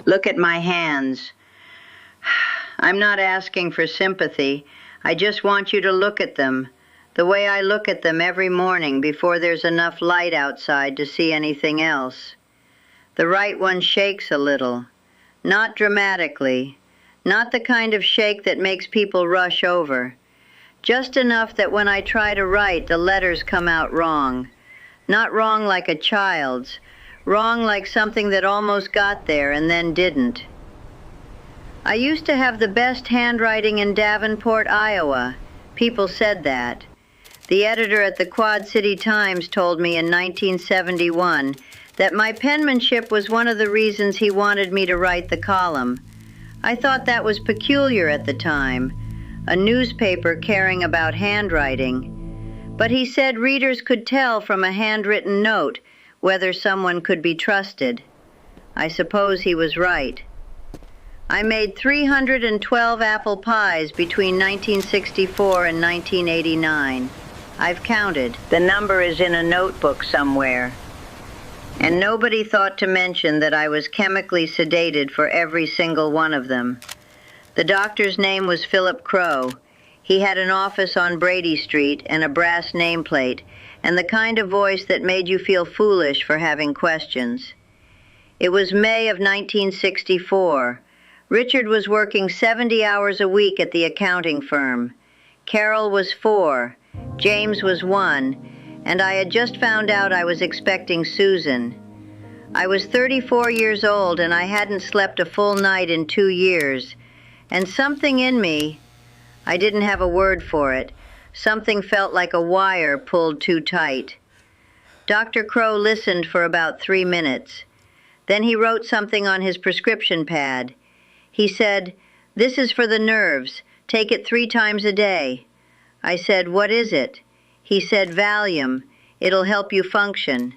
Look at my hands. I'm not asking for sympathy. I just want you to look at them, the way I look at them every morning before there's enough light outside to see anything else. The right one shakes a little, not dramatically, not the kind of shake that makes people rush over, just enough that when I try to write, the letters come out wrong. Not wrong like a child's, wrong like something that almost got there and then didn't. I used to have the best handwriting in Davenport, Iowa. People said that. The editor at the Quad City Times told me in 1971 that my penmanship was one of the reasons he wanted me to write the column. I thought that was peculiar at the time, a newspaper caring about handwriting. But he said readers could tell from a handwritten note whether someone could be trusted. I suppose he was right. I made 312 apple pies between 1964 and 1989. I've counted. The number is in a notebook somewhere. And nobody thought to mention that I was chemically sedated for every single one of them. The doctor's name was Philip Crowe. He had an office on Brady Street and a brass nameplate, and the kind of voice that made you feel foolish for having questions. It was May of 1964. Richard was working 70 hours a week at the accounting firm. Carol was 4, James was 1, and I had just found out I was expecting Susan. I was 34 years old and I hadn't slept a full night in 2 years, and something in me, I didn't have a word for it, something felt like a wire pulled too tight. Dr. Crowe listened for about 3 minutes. Then he wrote something on his prescription pad. He said, "This is for the nerves. Take it 3 times a day." I said, "What is it?" He said, "Valium. It'll help you function."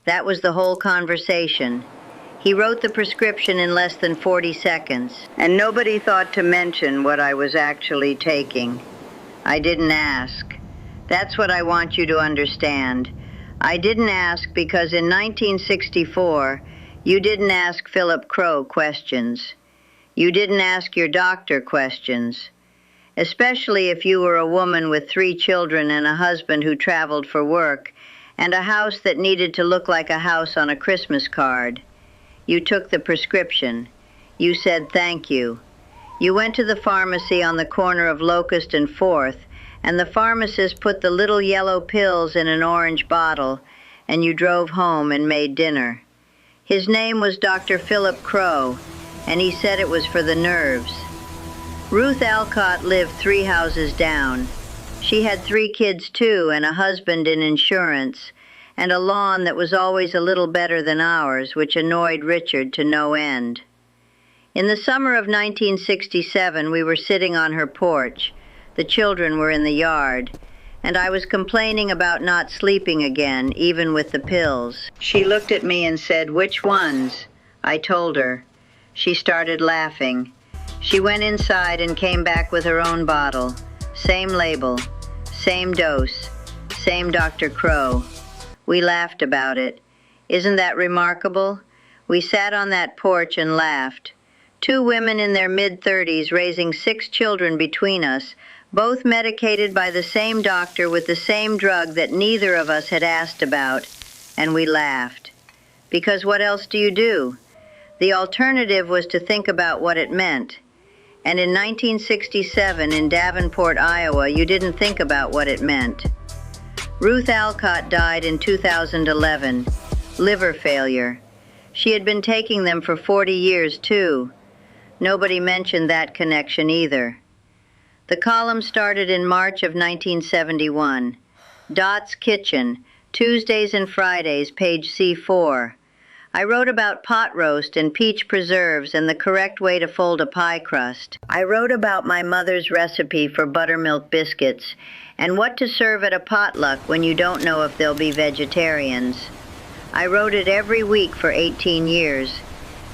That was the whole conversation. He wrote the prescription in less than 40 seconds, and nobody thought to mention what I was actually taking. I didn't ask. That's what I want you to understand. I didn't ask because in 1964, you didn't ask Philip Crowe questions. You didn't ask your doctor questions, especially if you were a woman with 3 children and a husband who traveled for work, and a house that needed to look like a house on a Christmas card. You took the prescription. You said thank you. You went to the pharmacy on the corner of Locust and 4th, and the pharmacist put the little yellow pills in an orange bottle, and you drove home and made dinner. His name was Dr. Philip Crowe, and he said it was for the nerves. Ruth Alcott lived 3 houses down. She had 3 kids too, and a husband in insurance, and a lawn that was always a little better than ours, which annoyed Richard to no end. In the summer of 1967, we were sitting on her porch. The children were in the yard, and I was complaining about not sleeping again, even with the pills. She looked at me and said, "Which ones?" I told her. She started laughing. She went inside and came back with her own bottle. Same label, same dose, same Dr. Crowe. We laughed about it. Isn't that remarkable? We sat on that porch and laughed. 2 women in their mid-30s raising 6 children between us, both medicated by the same doctor with the same drug that neither of us had asked about, and we laughed. Because what else do you do? The alternative was to think about what it meant. And in 1967 in Davenport, Iowa, you didn't think about what it meant. Ruth Alcott died in 2011, liver failure. She had been taking them for 40 years, too. Nobody mentioned that connection either. The column started in March of 1971. Dot's Kitchen, Tuesdays and Fridays, page C4. I wrote about pot roast and peach preserves and the correct way to fold a pie crust. I wrote about my mother's recipe for buttermilk biscuits and what to serve at a potluck when you don't know if they'll be vegetarians. I wrote it every week for 18 years.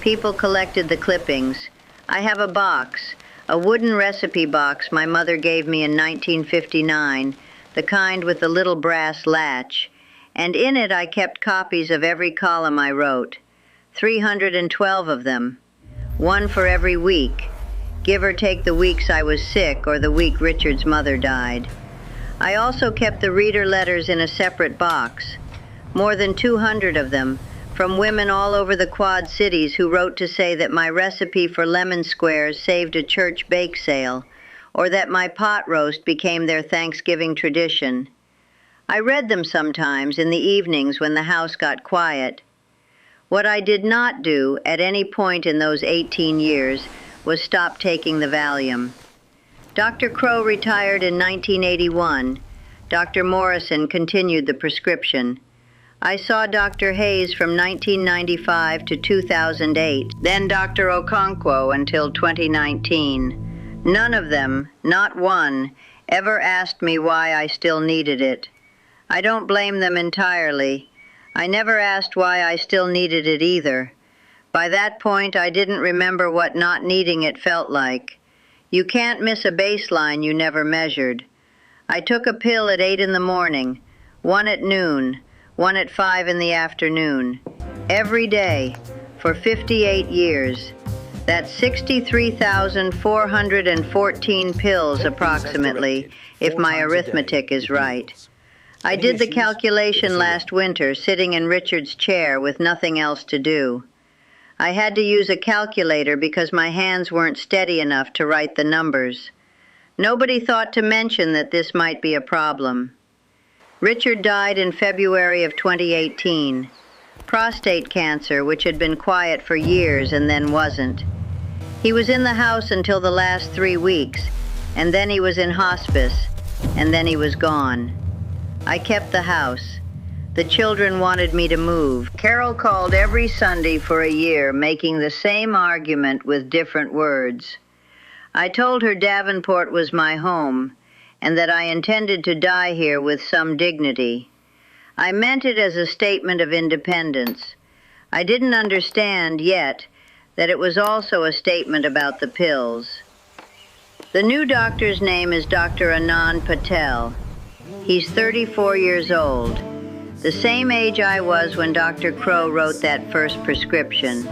People collected the clippings. I have a box, a wooden recipe box my mother gave me in 1959, the kind with the little brass latch, and in it I kept copies of every column I wrote. 312 of them, one for every week, give or take the weeks I was sick or the week Richard's mother died. I also kept the reader letters in a separate box, more than 200 of them, from women all over the Quad Cities who wrote to say that my recipe for lemon squares saved a church bake sale, or that my pot roast became their Thanksgiving tradition. I read them sometimes in the evenings when the house got quiet. What I did not do at any point in those 18 years was stop taking the Valium. Dr. Crowe retired in 1981. Dr. Morrison continued the prescription. I saw Dr. Hayes from 1995 to 2008, then Dr. Okonkwo until 2019. None of them, not one, ever asked me why I still needed it. I don't blame them entirely. I never asked why I still needed it either. By that point, I didn't remember what not needing it felt like. You can't miss a baseline you never measured. I took a pill at 8 in the morning, one at noon, one at 5 in the afternoon, every day, for 58 years. That's 63,414 pills approximately, if my arithmetic is right. I did the calculation last winter, sitting in Richard's chair with nothing else to do. I had to use a calculator because my hands weren't steady enough to write the numbers. Nobody thought to mention that this might be a problem. Richard died in February of 2018. Prostate cancer, which had been quiet for years and then wasn't. He was in the house until the last 3 weeks, and then he was in hospice, and then he was gone. I kept the house. The children wanted me to move. Carol called every Sunday for a year, making the same argument with different words. I told her Davenport was my home, and that I intended to die here with some dignity. I meant it as a statement of independence. I didn't understand yet that it was also a statement about the pills. The new doctor's name is Dr. Anand Patel. He's 34 years old, the same age I was when Dr. Crowe wrote that first prescription.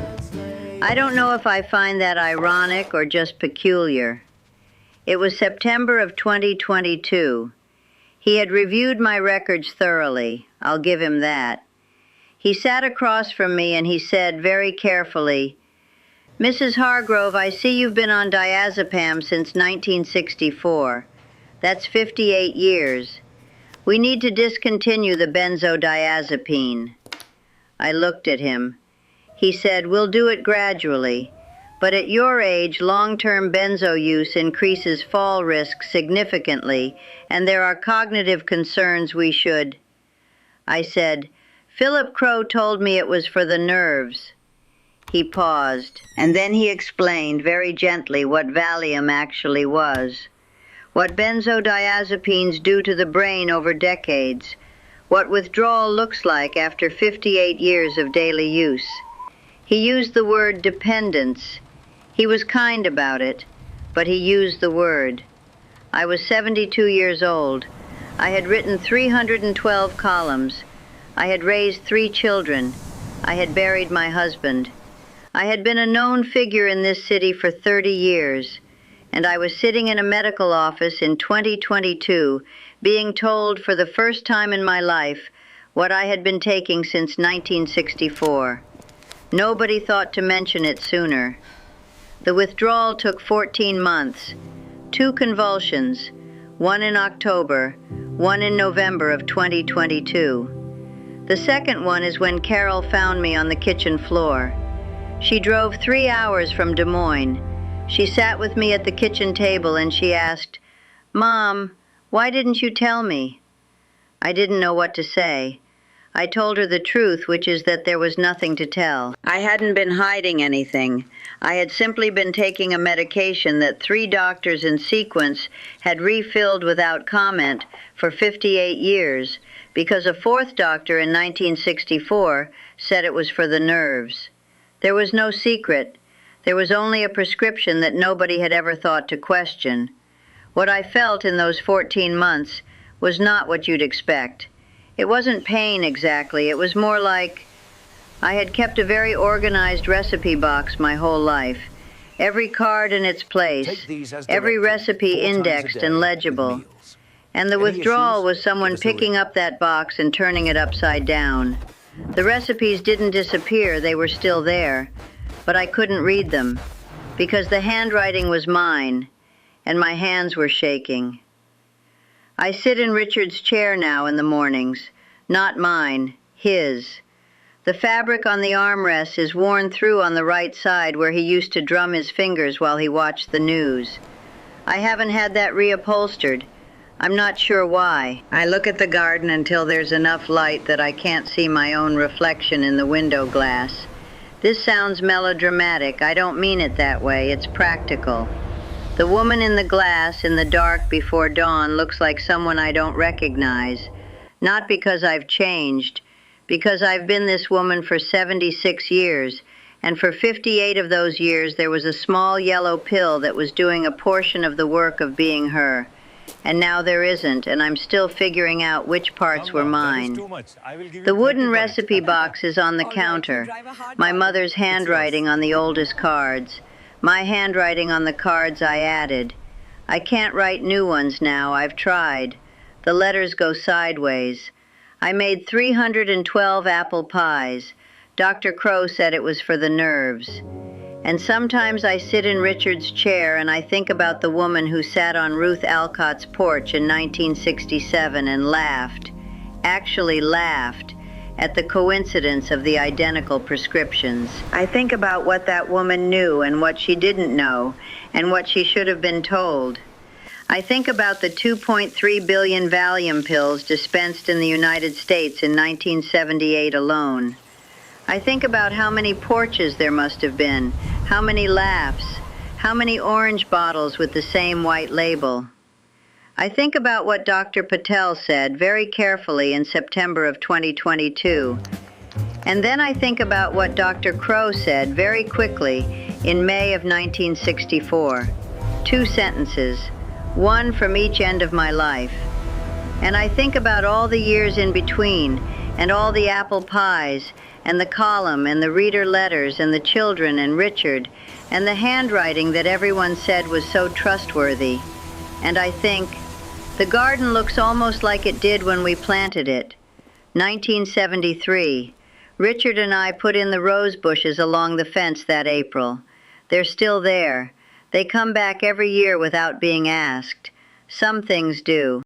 I don't know if I find that ironic or just peculiar. It was September of 2022. He had reviewed my records thoroughly. I'll give him that. He sat across from me and he said very carefully, "Mrs. Hargrove, I see you've been on diazepam since 1964. That's 58 years. We need to discontinue the benzodiazepine." I looked at him. He said, "We'll do it gradually, but at your age, long-term benzo use increases fall risk significantly, and there are cognitive concerns we should." I said, "Philip Crowe told me it was for the nerves." He paused, and then he explained very gently what Valium actually was. What benzodiazepines do to the brain over decades, what withdrawal looks like after 58 years of daily use. He used the word dependence. He was kind about it, but he used the word. I was 72 years old. I had written 312 columns. I had raised 3 children. I had buried my husband. I had been a known figure in this city for 30 years. And I was sitting in a medical office in 2022, being told for the first time in my life what I had been taking since 1964. Nobody thought to mention it sooner. The withdrawal took 14 months, 2 convulsions, one in October, one in November of 2022. The second one is when Carol found me on the kitchen floor. She drove 3 hours from Des Moines. She sat with me at the kitchen table and she asked, "Mom, why didn't you tell me?" I didn't know what to say. I told her the truth, which is that there was nothing to tell. I hadn't been hiding anything. I had simply been taking a medication that 3 doctors in sequence had refilled without comment for 58 years, because a 4th doctor in 1964 said it was for the nerves. There was no secret. There was only a prescription that nobody had ever thought to question. What I felt in those 14 months was not what you'd expect. It wasn't pain exactly. It was more like I had kept a very organized recipe box my whole life. Every card in its place, every recipe indexed and legible. And the withdrawal was someone picking up that box and turning it upside down. The recipes didn't disappear, they were still there, but I couldn't read them, because the handwriting was mine, and my hands were shaking. I sit in Richard's chair now in the mornings, not mine, his. The fabric on the armrest is worn through on the right side where he used to drum his fingers while he watched the news. I haven't had that reupholstered. I'm not sure why. I look at the garden until there's enough light that I can't see my own reflection in the window glass. This sounds melodramatic. I don't mean it that way. It's practical. The woman in the glass in the dark before dawn looks like someone I don't recognize. Not because I've changed, because I've been this woman for 76 years, and for 58 of those years there was a small yellow pill that was doing a portion of the work of being her. And now there isn't, and I'm still figuring out which parts were mine. The wooden recipe box is on the counter, my mother's handwriting on the oldest cards, my handwriting on the cards I added. I can't write new ones now, I've tried. The letters go sideways. I made 312 apple pies. Dr. Crowe said it was for the nerves. And sometimes I sit in Richard's chair and I think about the woman who sat on Ruth Alcott's porch in 1967 and laughed, actually laughed, at the coincidence of the identical prescriptions. I think about what that woman knew and what she didn't know and what she should have been told. I think about the 2.3 billion Valium pills dispensed in the United States in 1978 alone. I think about how many porches there must have been, how many laughs, how many orange bottles with the same white label. I think about what Dr. Patel said very carefully in September of 2022. And then I think about what Dr. Crowe said very quickly in May of 1964. 2 sentences, one from each end of my life. And I think about all the years in between, and all the apple pies, and the column, and the reader letters, and the children, and Richard, and the handwriting that everyone said was so trustworthy. And I think, the garden looks almost like it did when we planted it. 1973. Richard and I put in the rose bushes along the fence that April. They're still there. They come back every year without being asked. Some things do.